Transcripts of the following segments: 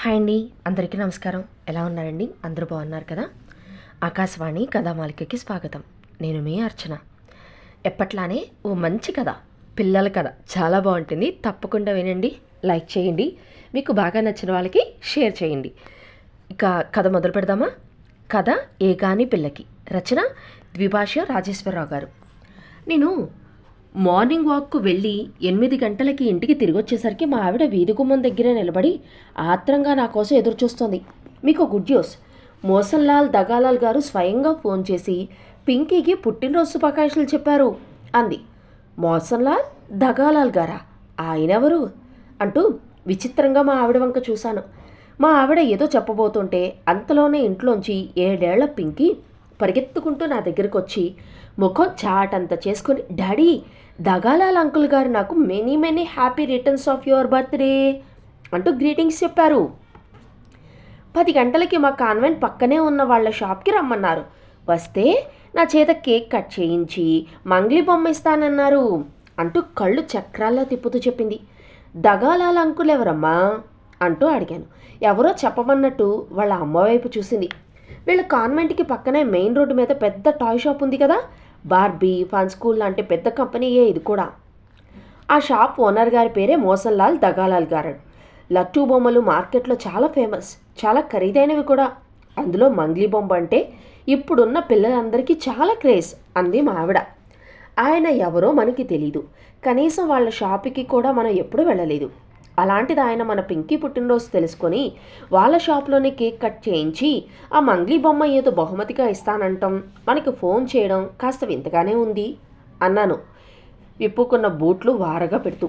Hi అండి, అందరికీ నమస్కారం. ఎలా ఉన్నారండి? అందరూ బాగున్నారు కదా? ఆకాశవాణి కథామాలికకి స్వాగతం. నేను మీ అర్చన. ఎప్పట్లానే ఓ మంచి కథ, పిల్లల కథ చాలా బాగుంటుంది. తప్పకుండా వినండి, లైక్ చేయండి, మీకు బాగా నచ్చిన వాళ్ళకి షేర్ చేయండి. ఇక కథ మొదలు పెడదామా? కథ ఏగాని పిల్లకి, రచన ద్విభాష రాజేశ్వరరావు గారు. నేను మార్నింగ్ వాక్కు వెళ్ళి 8 గంటలకి ఇంటికి తిరిగి వచ్చేసరికి మా ఆవిడ వీధి గుమ్మం దగ్గరే నిలబడి ఆత్రంగా నా కోసం ఎదురుచూస్తోంది. మీకు గుడ్ న్యూస్, మోసన్లాల్ దగాలాల్ గారు స్వయంగా ఫోన్ చేసి పింకీకి పుట్టినరోజు శుభాకాంక్షలు చెప్పారు అంది. మోసన్లాల్ దగాలాల్ గారా? ఆయనెవరు అంటూ విచిత్రంగా మా ఆవిడ వంక చూశాను. మా ఆవిడ ఏదో చెప్పబోతుంటే అంతలోనే ఇంట్లోంచి 7 ఏళ్ల పింకీ పరిగెత్తుకుంటూ నా దగ్గరికి వచ్చి ముఖం చాటంత చేసుకుని, డాడీ, దగాలాల్ అంకుల్ గారు నాకు many happy returns of your birthday అంటూ గ్రీటింగ్స్ చెప్పారు. 10 గంటలకి మా కాన్వెంట్ పక్కనే ఉన్న వాళ్ళ షాప్కి రమ్మన్నారు. వస్తే నా చేత కేక్ కట్ చేయించి మంగ్లీ బొమ్మ ఇస్తానన్నారు అంటూ కళ్ళు చక్రాల్లో తిప్పుతూ చెప్పింది. దగాలాల్ అంకుల్ ఎవరమ్మా అంటూ అడిగాను. ఎవరో చెప్పమన్నట్టు వాళ్ళ అమ్మ వైపు చూసింది. వీళ్ళ కాన్వెంట్కి పక్కనే మెయిన్ రోడ్డు మీద పెద్ద టాయ్ షాప్ ఉంది కదా, బార్బీ, ఫన్ స్కూల్ లాంటి పెద్ద కంపెనీయే ఇది కూడా. ఆ షాప్ ఓనర్ గారి పేరే మోసన్లాల్ దగాలాల్ గారు. లట్టు బొమ్మలు మార్కెట్లో చాలా ఫేమస్, చాలా ఖరీదైనవి కూడా. అందులో మంగ్లీ బొమ్మ అంటే ఇప్పుడున్న పిల్లలందరికీ చాలా క్రేజ్ అంది మా ఆవిడ. ఆయన ఎవరో మనకి తెలీదు, కనీసం వాళ్ళ షాపుకి కూడా మనం ఎప్పుడు వెళ్ళలేదు. అలాంటిది ఆయన మన పింకీ పుట్టినరోజు తెలుసుకొని వాళ్ళ షాప్లోనే కేక్ కట్ చేయించి ఆ మంగ్లీ బొమ్మ ఏదో బహుమతిగా ఇస్తానంటాం మనకి ఫోన్ చేయడం కాస్త వింతగానే ఉంది అన్నాను, విప్పుకున్న బూట్లు వారగా పెడుతూ.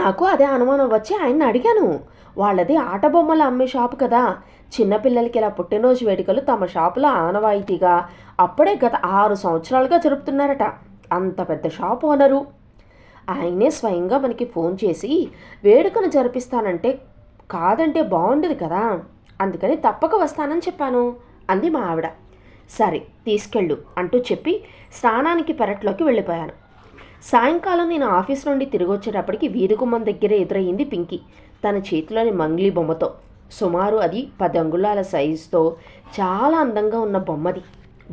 నాకు అదే అనుమానం వచ్చి ఆయన్ని అడిగాను. వాళ్ళది ఆట బొమ్మలు అమ్మే షాపు కదా, చిన్నపిల్లలకి ఇలా పుట్టినరోజు వేడుకలు తమ షాపులో ఆనవాయితీగా అప్పుడే గత 6 సంవత్సరాలుగా జరుపుతున్నారట. అంత పెద్ద షాప్ ఓనరు. ఆయనే స్వయంగా మనకి ఫోన్ చేసి వేడుకను జరిపిస్తానంటే కాదంటే బాగుండదు కదా, అందుకని తప్పక వస్తానని చెప్పాను అంది మా ఆవిడ. సరే తీసుకెళ్ళు అంటూ చెప్పి స్నానానికి పెరట్లోకి వెళ్ళిపోయాను. సాయంకాలం నేను ఆఫీస్ నుండి తిరిగి వచ్చేటప్పటికి వీధి గుమ్మం దగ్గరే ఎదురయ్యింది పింకీ, తన చేతిలోని మంగ్లీ బొమ్మతో. సుమారు అది 10 అంగుళాల సైజుతో చాలా అందంగా ఉన్న బొమ్మది.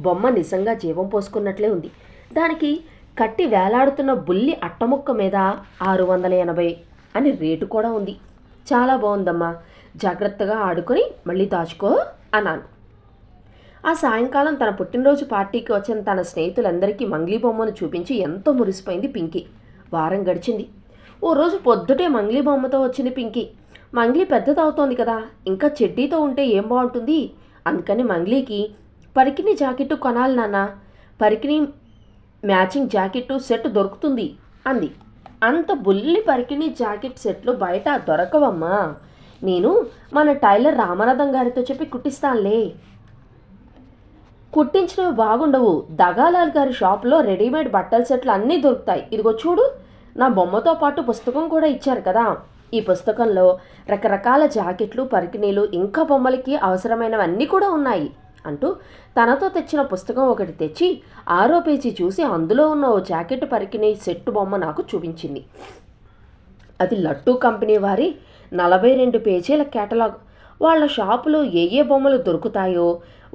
బొమ్మ నిజంగా జీవం పోసుకున్నట్లే ఉంది. దానికి కట్టి వేలాడుతున్న బుల్లి అట్టముక్క మీద 680 అని రేటు కూడా ఉంది. చాలా బాగుందమ్మా, జాగ్రత్తగా ఆడుకొని మళ్ళీ దాచుకో అన్నాను. ఆ సాయంకాలం తన పుట్టినరోజు పార్టీకి వచ్చిన తన స్నేహితులందరికీ మంగ్లీ బొమ్మను చూపించి ఎంతో మురిసిపోయింది పింకీ. వారం గడిచింది. ఓ రోజు పొద్దుటే మంగ్లీ బొమ్మతో వచ్చింది పింకీ. మంగ్లీ పెద్దదవుతోంది కదా, ఇంకా చెడ్డీతో ఉంటే ఏం బాగుంటుంది, అందుకని మంగ్లీకి పరికిణి జాకెట్టు కొనాలి నాన్న, పరికిణి మ్యాచింగ్ జాకెట్టు సెట్ దొరుకుతుంది అంది. అంత బుల్లి పరికిణి జాకెట్ సెట్లు బయట దొరకవమ్మా, నేను మన టైలర్ రామనాథం గారితో చెప్పి కుట్టిస్తానులే. కుట్టించినవి బాగుండవు, దగాలాల్ గారి షాప్లో రెడీమేడ్ బట్టల సెట్లు అన్నీ దొరుకుతాయి. ఇదిగో చూడు, నా బొమ్మతో పాటు పుస్తకం కూడా ఇచ్చారు కదా, ఈ పుస్తకంలో రకరకాల జాకెట్లు, పరికిణీలు, ఇంకా బొమ్మలకి అవసరమైనవన్నీ కూడా ఉన్నాయి అంటూ తనతో తెచ్చిన పుస్తకం ఒకటి తెచ్చి 6వ పేజీ చూసి అందులో ఉన్న ఓ జాకెట్ పరికిణీ సెట్టు బొమ్మ నాకు చూపించింది. అది లట్టు కంపెనీ వారి 42 పేజీల కేటలాగ్. వాళ్ళ షాపులో ఏ బొమ్మలు దొరుకుతాయో,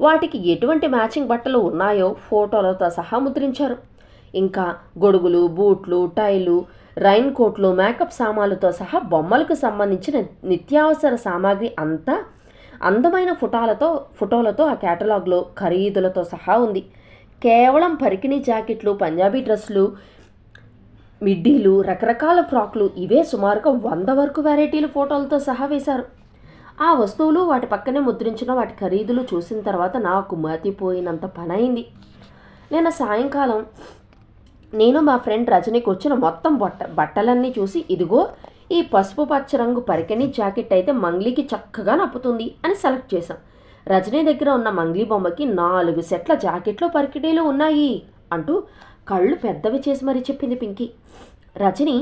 వాటికి ఎటువంటి మ్యాచింగ్ బట్టలు ఉన్నాయో ఫోటోలతో సహా ముద్రించారు. ఇంకా గొడుగులు, బూట్లు, టైలు, రైన్ కోట్లు, మేకప్ సామాన్లతో సహా బొమ్మలకు సంబంధించిన నిత్యావసర సామాగ్రి అంతా అందమైన ఫోటోలతో ఆ కేటలాగ్లో ఖరీదులతో సహా ఉంది. కేవలం పరికిణీ జాకెట్లు, పంజాబీ డ్రెస్సులు, మిడ్డీలు, రకరకాల ఫ్రాక్లు, ఇవే సుమారుగా 100 వరకు వెరైటీలు ఫోటోలతో సహా వేశారు. ఆ వస్తువులు, వాటి పక్కనే ముద్రించిన వాటి ఖరీదులు చూసిన తర్వాత నాకు మతిపోయినంత పని అయింది. నేను సాయంకాలం మా ఫ్రెండ్ రజనీకి వచ్చిన మొత్తం బట్టలన్నీ చూసి, ఇదిగో ఈ పసుపు పచ్చ రంగు పరికిణీ జాకెట్ అయితే మంగ్లీకి చక్కగా నప్పుతుంది అని సెలెక్ట్ చేశాం. రజనీ దగ్గర ఉన్న మంగ్లీ బొమ్మకి 4 సెట్ల జాకెట్లు, పరికిణీలు ఉన్నాయి అంటూ కళ్ళు పెద్దవి చేసి మరీ చెప్పింది పింకీ. రజనీ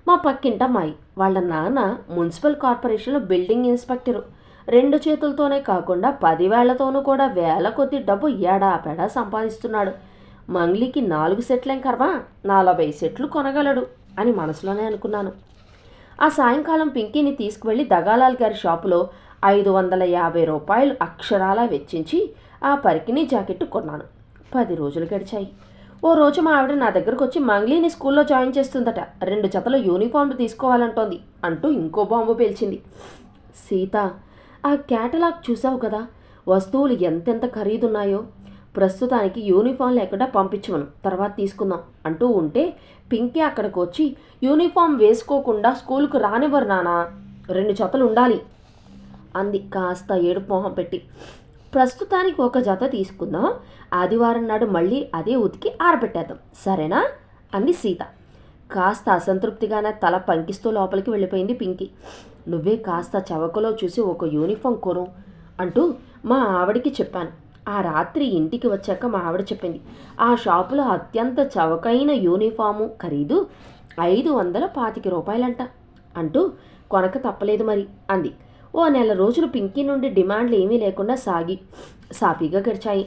మా పక్కింటమ్మాయి, వాళ్ళ నాన్న మున్సిపల్ కార్పొరేషన్లో బిల్డింగ్ ఇన్స్పెక్టరు. 2 చేతులతోనే కాకుండా 10 వేళ్లతోనూ కూడా వేల కొద్ది డబ్బు ఏడాపెడా సంపాదిస్తున్నాడు. మంగ్లీకి 4 సెట్లేం కర్వా, 40 సెట్లు కొనగలడు అని మనసులోనే అనుకున్నాను. ఆ సాయంకాలం పింకీని తీసుకువెళ్ళి దగాలాల్ గారి షాపులో 550 రూపాయలు అక్షరాలా వెచ్చించి ఆ పరికిణీ జాకెట్టు కొన్నాను. 10 రోజులు గడిచాయి. ఓ రోజు మా ఆవిడ నా దగ్గరకు వచ్చి మంగ్లీని స్కూల్లో జాయిన్ చేస్తుందట, 2 జతల యూనిఫామ్లు తీసుకోవాలంటోంది అంటూ ఇంకో బాంబు పేల్చింది. సీత, ఆ క్యాటలాగ్ చూసావు కదా, వస్తువులు ఎంతెంత ఖరీదున్నాయో. ప్రస్తుతానికి యూనిఫామ్ లేకుండా పంపించమను, తర్వాత తీసుకుందాం అంటూ ఉంటే పింకీ అక్కడికి వచ్చి, యూనిఫామ్ వేసుకోకుండా స్కూల్కు రానివ్వరు నానా, 2 జతలు ఉండాలి అంది కాస్త ఏడుపు మొహం పెట్టి. ప్రస్తుతానికి 1 జత తీసుకుందాం, ఆదివారం నాడు మళ్ళీ అదే ఉతికి ఆరబెట్టేద్దాం, సరేనా అంది సీత. కాస్త అసంతృప్తిగానే తల పంకిస్తూ లోపలికి వెళ్ళిపోయింది పింకీ. నువ్వే కాస్త చవకలో చూసి 1 యూనిఫామ్ కొను అంటూ మా ఆవిడికి చెప్పాను. ఆ రాత్రి ఇంటికి వచ్చాక మా ఆవిడ చెప్పింది, ఆ షాపులో అత్యంత చవకైన యూనిఫాము ఖరీదు 525 రూపాయలంట అంటూ కొనక తప్పలేదు మరి అంది. ఓ నెల రోజులు పింకీ నుండి డిమాండ్లు ఏమీ లేకుండా సాఫీగా గడిచాయి.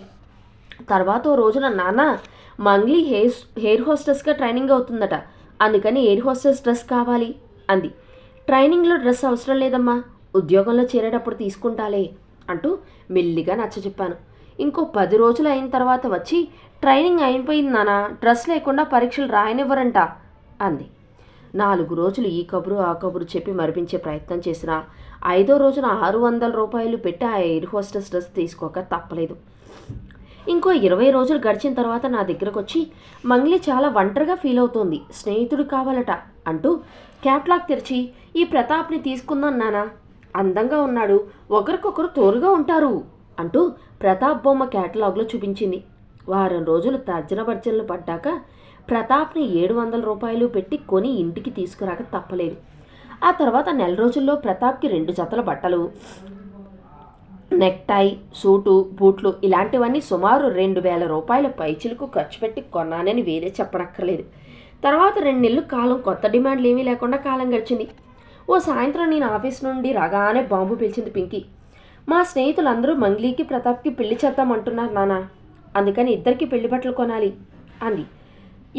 తర్వాత ఓ రోజున, నాన్న, మంగ్లీ హెయిర్ హోస్టెస్గా ట్రైనింగ్ అవుతుందట, అందుకని ఎయిర్ హోస్టెస్ డ్రెస్ కావాలి అంది. ట్రైనింగ్లో డ్రెస్ అవసరం లేదమ్మా, ఉద్యోగంలో చేరేటప్పుడు తీసుకుంటాలే అంటూ మెల్లిగా నచ్చజెప్పాను. ఇంకో 10 రోజులు అయిన తర్వాత వచ్చి, ట్రైనింగ్ అయిపోయింది నాన్న, డ్రెస్ లేకుండా పరీక్షలు రాయనివ్వరంట అంది. 4 రోజులు ఈ కబురు ఆ కబురు చెప్పి మరిపించే ప్రయత్నం చేసినా 5వ రోజున 600 రూపాయలు పెట్టి ఆ ఎయిర్ హోస్టెస్ డ్రెస్ తీసుకోక తప్పలేదు. ఇంకో 20 రోజులు గడిచిన తర్వాత నా దగ్గరకు వచ్చి, మంగ్లీ చాలా ఒంటరిగా ఫీల్ అవుతోంది, స్నేహితుడు కావాలట అంటూ క్యాట్లాగ్ తెరిచి, ఈ ప్రతాప్ని తీసుకుందాం నానా, అందంగా ఉన్నాడు, ఒకరికొకరు తోడుగా ఉంటారు అంటూ ప్రతాప్ బొమ్మ క్యాటలాగ్లో చూపించింది. వారం రోజులు తర్జన భర్జనలు పడ్డాక ప్రతాప్ని 700 రూపాయలు పెట్టి కొని ఇంటికి తీసుకురాక తప్పలేదు. ఆ తర్వాత నెల రోజుల్లో ప్రతాప్కి 2 జతల బట్టలు, నెక్టై, సూటు, బూట్లు ఇలాంటివన్నీ సుమారు 2000 రూపాయల పైచిలకు ఖర్చు పెట్టి కొన్నానని వేరే చెప్పనక్కర్లేదు. తర్వాత 2 నెలలు కాలం కొత్త డిమాండ్లు ఏమీ లేకుండా కాలం గడిచింది. ఓ సాయంత్రం నేను ఆఫీస్ నుండి రాగానే బాంబు పిలిచింది పింకీ. మా స్నేహితులందరూ మంగ్లీకి ప్రతాప్కి పెళ్లి చేద్దామంటున్నారు నాన్న, అందుకని ఇద్దరికి పెళ్లి బట్టలు కొనాలి అంది.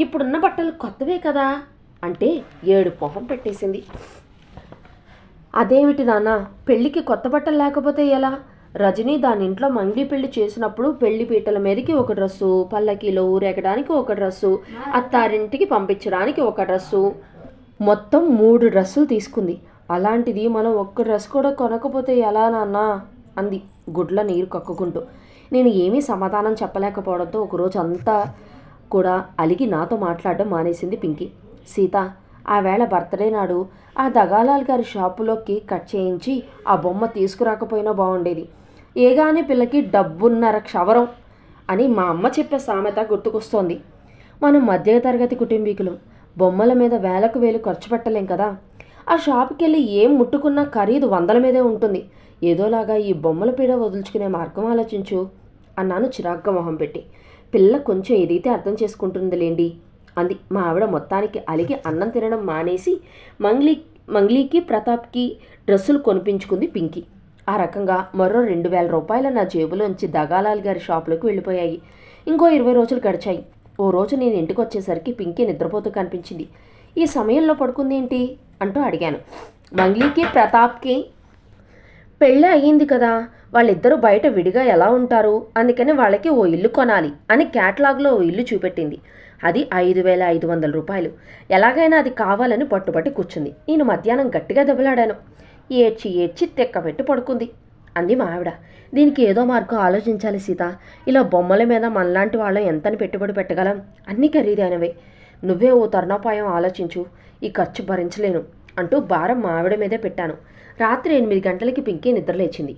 ఇప్పుడున్న బట్టలు కొత్తవే కదా అంటే ఏడు మొహం పెట్టేసింది. అదేమిటి నాన్న, పెళ్ళికి కొత్త బట్టలు లేకపోతే ఎలా? రజనీ దాని ఇంట్లో మంగ్లీ పెళ్లి చేసినప్పుడు పెళ్లి పీటల మీదకి 1 డ్రెస్సు, పల్లకీలో ఊరేగడానికి 1 డ్రెస్సు, అత్తారింటికి పంపించడానికి 1 డ్రెస్సు, మొత్తం 3 డ్రెస్సులు తీసుకుంది. అలాంటిది మనం 1 డ్రెస్ కూడా కొనకపోతే ఎలా నాన్న అంది గుడ్ల నీరు కక్కుకుంటూ. నేను ఏమీ సమాధానం చెప్పలేకపోవడంతో ఒకరోజు అంతా కూడా అలిగి నాతో మాట్లాడడం మానేసింది పింకీ. సీత, ఆ వేళ బర్త్డే నాడు ఆ దగాలాల్ గారి షాపులో కేక్ కట్ చేయించి ఆ బొమ్మ తీసుకురాకపోయినా బాగుండేది. ఏగానే పిల్లకి డబ్బున్నర క్షవరం అని మా అమ్మ చెప్పే సామెత గుర్తుకొస్తోంది. మనం మధ్యతరగతి కుటుంబీకులం, బొమ్మల మీద వేలకు వేలు ఖర్చు పెట్టలేం కదా. ఆ షాపుకి వెళ్ళి ఏం ముట్టుకున్నా ఖరీదు 100ల మీదే ఉంటుంది. ఏదోలాగా ఈ బొమ్మల పీడ వదులుచుకునే మార్గం ఆలోచించు అన్నాను చిరాగ్గా మొహం పెట్టి. పిల్ల కొంచెం ఏదైతే అర్థం చేసుకుంటుందిలేండి అంది మా ఆవిడ. మొత్తానికి అలిగి అన్నం తినడం మానేసి మంగ్లీకి ప్రతాప్కి డ్రెస్సులు కొనిపించుకుంది పింకీ. ఆ రకంగా మరో 2000 రూపాయలు నా జేబులోంచి దగాలాల్ గారి షాపులోకి వెళ్ళిపోయాయి. ఇంకో 20 రోజులు గడిచాయి. ఓ రోజు నేను ఇంటికి వచ్చేసరికి పింకీ నిద్రపోతూ కనిపించింది. ఈ సమయంలో పడుకుందేంటి అంటూ అడిగాను. మంగ్లీకి ప్రతాప్కి పెళ్ళి అయ్యింది కదా, వాళ్ళిద్దరూ బయట విడిగా ఎలా ఉంటారు, అందుకని వాళ్ళకి ఓ ఇల్లు కొనాలి అని క్యాటలాగ్లో ఓ ఇల్లు చూపెట్టింది. అది 5500 రూపాయలు. ఎలాగైనా అది కావాలని పట్టుబట్టి కూర్చుంది. నేను మధ్యాహ్నం గట్టిగా దెబ్బలాడాను. ఏడ్చి ఏడ్చి తెక్కబెట్టి పడుకుంది అంది మా ఆవిడ. దీనికి ఏదో మార్గం ఆలోచించాలి సీత. ఇలా బొమ్మల మీద మనలాంటి వాళ్ళం ఎంతని పెట్టుబడి పెట్టగలం? అన్నీ ఖరీదైనవే. నువ్వే ఓ తరుణోపాయం ఆలోచించు, ఈ ఖర్చు భరించలేను అంటూ భారం మా ఆవిడ మీదే పెట్టాను. రాత్రి 8 గంటలకి పింకీ నిద్రలేచింది.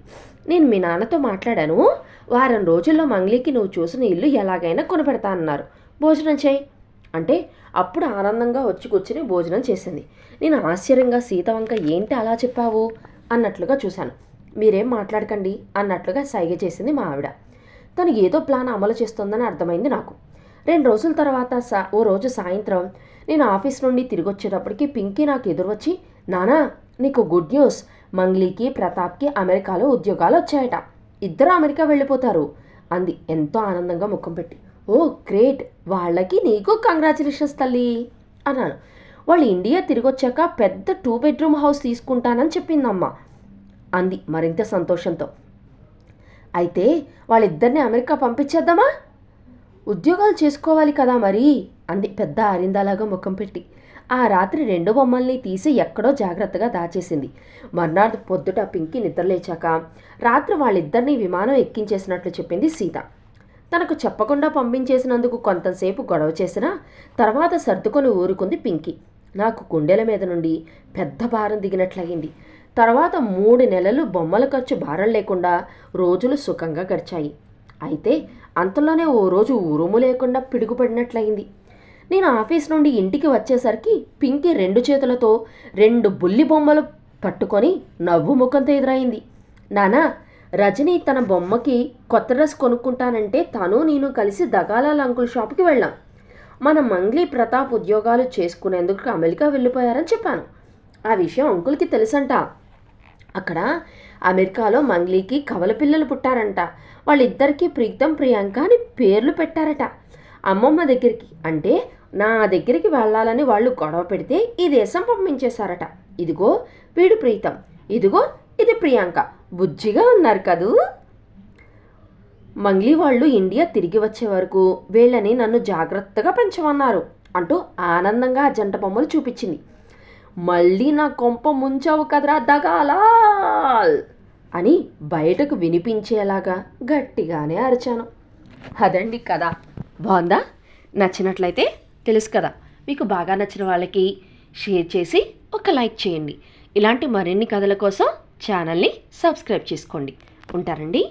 నేను మీ నాన్నతో మాట్లాడాను, వారం రోజుల్లో మంగ్లీకి నువ్వు చూసిన ఇల్లు ఎలాగైనా కొనిపెడతా అన్నారు, భోజనం చేయి అంటే అప్పుడు ఆనందంగా వచ్చి కూర్చుని భోజనం చేసింది. నేను ఆశ్చర్యంగా సీత వంక ఏంటి అలా చెప్పావు అన్నట్లుగా చూశాను. మీరేం మాట్లాడకండి అన్నట్లుగా సైగ చేసింది మా ఆవిడ. తను ఏదో ప్లాన్ అమలు చేస్తోందని అర్థమైంది నాకు. 2 రోజుల తర్వాత ఓ రోజు సాయంత్రం నేను ఆఫీస్ నుండి తిరిగి వచ్చేటప్పటికి పింకీ నాకు ఎదురువచ్చి, నానా, నీకు గుడ్ న్యూస్, మంగ్లీకి ప్రతాప్కి అమెరికాలో ఉద్యోగాలు వచ్చాయట, ఇద్దరు అమెరికా వెళ్ళిపోతారు అంది ఎంతో ఆనందంగా ముఖం పెట్టి. ఓ గ్రేట్, వాళ్ళకి నీకు కంగ్రాచులేషన్స్ తల్లి అన్నాను. వాళ్ళు ఇండియా తిరిగొచ్చాక పెద్ద 2 బెడ్రూమ్ హౌస్ తీసుకుంటానని చెప్పిందమ్మ అంది మరింత సంతోషంతో. అయితే వాళ్ళిద్దరిని అమెరికా పంపించేద్దామా? ఉద్యోగాలు చేసుకోవాలి కదా మరి అంది పెద్ద అరిందాలాగా ముఖం పెట్టి. ఆ రాత్రి 2 బొమ్మల్ని తీసి ఎక్కడో జాగ్రత్తగా దాచేసింది. మర్నాడు పొద్దుట పింకీ నిద్రలేచాక రాత్రి వాళ్ళిద్దరినీ విమానం ఎక్కించేసినట్లు చెప్పింది సీత. తనకు చెప్పకుండా పంపించేసినందుకు కొంతసేపు గొడవ చేసినా తర్వాత సర్దుకొని ఊరుకుంది పింకీ. నాకు గుండెల మీద నుండి పెద్ద భారం దిగినట్లయింది. తర్వాత 3 నెలలు బొమ్మల ఖర్చు భారం లేకుండా రోజులు సుఖంగా గడిచాయి. అయితే అంతలోనే ఓ రోజు ఉరుము లేకుండా పిడుగుపడినట్లయింది. నేను ఆఫీస్ నుండి ఇంటికి వచ్చేసరికి పింకీ 2 చేతులతో 2 బుల్లి బొమ్మలు పట్టుకొని నవ్వు ముఖంతో ఎదురైంది. నానా, రజని తన బొమ్మకి కొత్త డ్రెస్ కొనుక్కుంటానంటే తను నేను కలిసి దగాలాల అంకుల్ షాప్కి వెళ్ళాం. మన మంగ్లీ ప్రతాప్ ఉద్యోగాలు చేసుకునేందుకు అమెరికా వెళ్ళిపోయారని చెప్పాను. ఆ విషయం అంకుల్కి తెలుసంట. అక్కడ అమెరికాలో మంగ్లీకి కవల పిల్లలు పుట్టారంట. వాళ్ళిద్దరికీ ప్రీతం ప్రియాంక అని పేర్లు పెట్టారట. అమ్మమ్మ దగ్గరికి అంటే నా దగ్గరికి వెళ్ళాలని వాళ్ళు గొడవ పెడితే ఈ దేశం పంపించేశారట. ఇదిగో వీడు ప్రీతం, ఇదిగో ఇది ప్రియాంక. బుజ్జిగా ఉన్నారు కదూ. మంగ్లీ వాళ్ళు ఇండియా తిరిగి వచ్చే వరకు వీళ్ళని నన్ను జాగ్రత్తగా పెంచమన్నారు అంటూ ఆనందంగా ఆ జంట బొమ్మలు చూపించింది. మళ్ళీ నా కొంప ముంచావు కదరా దగాలాల్ అని బయటకు వినిపించేలాగా గట్టిగానే అరిచాను. అదండి కథ. బాగుందా? నచ్చినట్లయితే తెలుసు కదా, మీకు బాగా నచ్చిన వాళ్ళకి షేర్ చేసి ఒక లైక్ చేయండి. ఇలాంటి మరిన్ని కథల కోసం ఛానల్ని సబ్స్క్రైబ్ చేసుకోండి. ఉంటారండి.